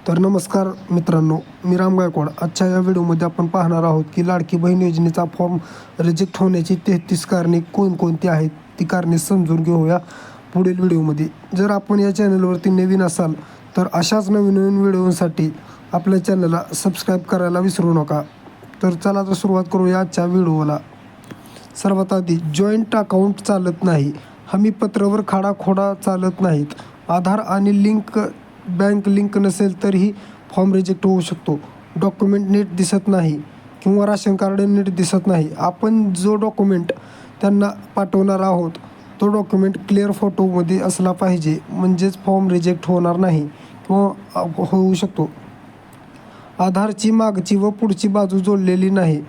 तर नमस्कार मित्रांनो, मी राम गायकवाड. आजच्या या व्हिडिओमध्ये आपण पाहणार आहोत की लाडकी बहीण योजनेचा फॉर्म रिजेक्ट होण्याची 33 कारणे कोणकोणती आहेत, ती कारणे समजून घेऊया पुढील व्हिडिओमध्ये. जर आपण या चॅनलवरती नवीन असाल तर अशाच नवीन नवीन व्हिडिओसाठी आपल्या चॅनलला सबस्क्राईब करायला विसरू नका. तर चला तर सुरुवात करूया आजच्या व्हिडिओला. सर्वात आधी जॉईंट अकाउंट चालत नाही, हमीपत्रावर खाडाखोडा चालत नाहीत, आधार आणि बँक लिंक नसेल तरीही फॉर्म रिजेक्ट होऊ शकतो. डॉक्युमेंट नीट दिसत नाही किंवा राशन कार्ड नीट दिसत नाही. आपण जो डॉक्युमेंट त्यांना पाठवणार आहोत तो डॉक्युमेंट क्लिअर फोटोमध्ये असला पाहिजे, म्हणजेच फॉर्म रिजेक्ट होणार नाही किंवा होऊ शकतो. आधारची मागची व पुढची बाजू जोडलेली नाही,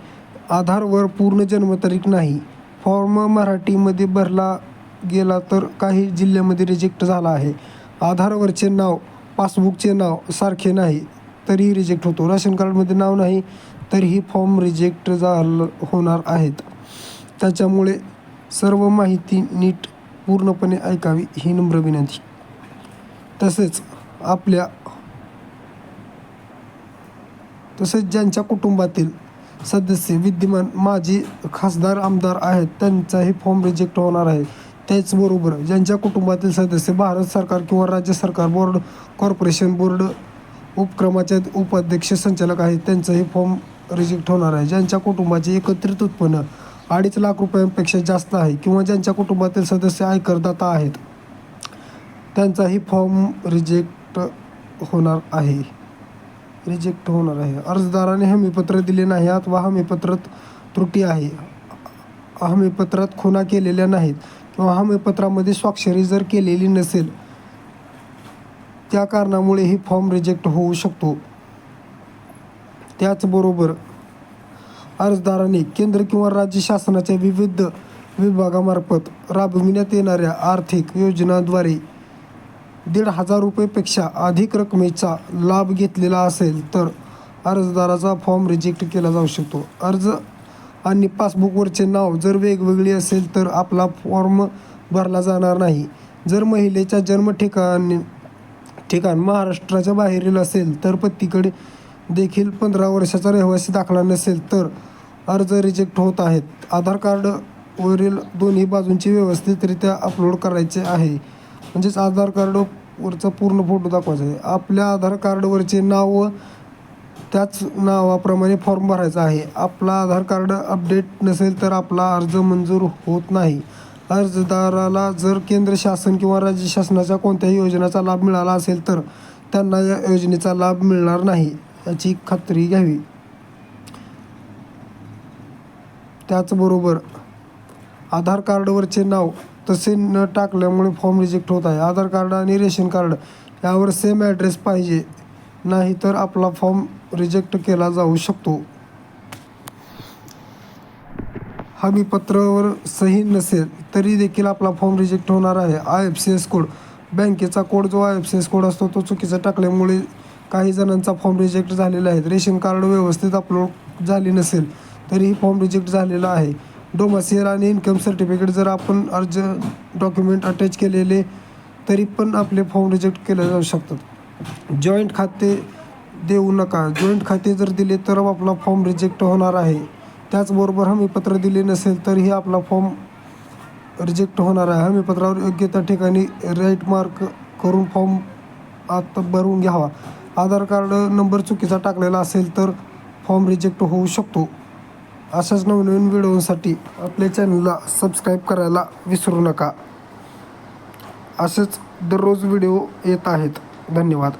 आधारवर पूर्ण जन्मतारीख नाही, फॉर्म मराठीमध्ये भरला गेला तर काही जिल्ह्यामध्ये रिजेक्ट झाला आहे, आधारवरचे नाव पासबुकचे नाव सारखे नाही तरीही रिजेक्ट होतो, राशन कार्डमध्ये नाव नाही तरीही फॉर्म रिजेक्ट होणार आहेत. त्याच्यामुळे सर्व माहिती नीट पूर्णपणे ऐकावी ही नम्र विनंती. तसेच ज्यांच्या कुटुंबातील सदस्य विद्यमान माजी खासदार आमदार आहेत त्यांचाही फॉर्म रिजेक्ट होणार आहे. त्याचबरोबर ज्यांच्या कुटुंबातील सदस्य भारत सरकार किंवा राज्य सरकार बोर्ड, कॉर्पोरेशन बोर्ड उपक्रमाचे उपाध्यक्ष संचालक आहेत त्यांचाही फॉर्म रिजेक्ट होणार आहे. ज्यांच्या कुटुंबाचे एकत्रित उत्पन्न 2.5 लाख रुपयांपेक्षा जास्त आहे किंवा ज्यांच्या कुटुंबातील सदस्य आयकरदाता आहेत त्यांचाही फॉर्म रिजेक्ट होणार आहे. अर्जदाराने हमीपत्र दिले नाही अथवा हमीपत्रात त्रुटी आहे, हमीपत्रात खुणा केलेल्या नाहीत किंवा हमीपत्रामध्ये स्वाक्षरी जर केलेली नसेल त्या कारणामुळेही फॉर्म रिजेक्ट होऊ शकतो. त्याचबरोबर अर्जदाराने केंद्र किंवा राज्य शासनाच्या विविध विभागामार्फत राबविण्यात येणाऱ्या आर्थिक योजनांद्वारे 1,500 रुपयेपेक्षा अधिक रकमेचा लाभ घेतलेला असेल तर अर्जदाराचा फॉर्म रिजेक्ट केला जाऊ शकतो. अर्ज आणि पासबुकवरचे नाव जर वेगवेगळे असेल तर आपला फॉर्म भरला जाणार नाही. जर महिलेच्या ठिकाण महाराष्ट्राच्या बाहेरील असेल तर पतीकडे देखील 15 वर्षाचा रहिवासी दाखला नसेल तर अर्ज रिजेक्ट होत आहेत. आधार कार्डवरील दोन्ही बाजूंची व्यवस्थितरित्या अपलोड करायचे आहे, म्हणजेच आधार कार्डवरचा पूर्ण फोटो दाखवायचा आहे. आपल्या आधार कार्डवरचे नाव व त्याच नावाप्रमाणे फॉर्म भरायचा आहे. आपला आधार कार्ड अपडेट नसेल तर आपला अर्ज मंजूर होत नाही. अर्जदाराला जर केंद्र शासन किंवा राज्य शासनाच्या कोणत्याही योजनेचा लाभ मिळाला असेल तर त्यांना या योजनेचा लाभ मिळणार नाही याची खात्री घ्यावी. त्याचबरोबर आधार कार्डवरचे नाव तसे न टाकल्यामुळे फॉर्म रिजेक्ट होत आहे. आधार कार्ड आणि रेशन कार्ड यावर सेम ॲड्रेस पाहिजे, नाही तर आपला फॉर्म रिजेक्ट केला जाऊ शकतो. हमीपत्रावर सही नसेल तरी देखील आपला फॉर्म रिजेक्ट होणार आहे. IFSC कोड, बँकेचा कोड जो IFSC कोड असतो तो चुकीचा टाकल्यामुळे काही जणांचा फॉर्म रिजेक्ट झालेला आहे. रेशन कार्ड व्यवस्थित अपलोड झाले नसेल तरीही फॉर्म रिजेक्ट झालेला आहे. डोमासियल आणि इन्कम सर्टिफिकेट जर आपण अर्ज डॉक्युमेंट अटॅच केलेले तरी पण आपले फॉर्म रिजेक्ट केले जाऊ शकतात. जॉईंट खाते देऊ नका, जॉईंट खाते जर दिले तर आपला फॉर्म रिजेक्ट होणार आहे. त्याचबरोबर हमीपत्र दिले नसेल तरीही आपला फॉर्म रिजेक्ट होणार आहे. हमीपत्रावर योग्य त्या ठिकाणी राईट मार्क करून फॉर्म आता भरून घ्यावा. आधार कार्ड नंबर चुकीचा टाकलेला असेल तर फॉर्म रिजेक्ट होऊ शकतो. अशाच नवनवीन व्हिडिओसाठी आपल्या चॅनलला सबस्क्राईब करायला विसरू नका. असेच दररोज व्हिडिओ येत आहेत. धन्यवाद.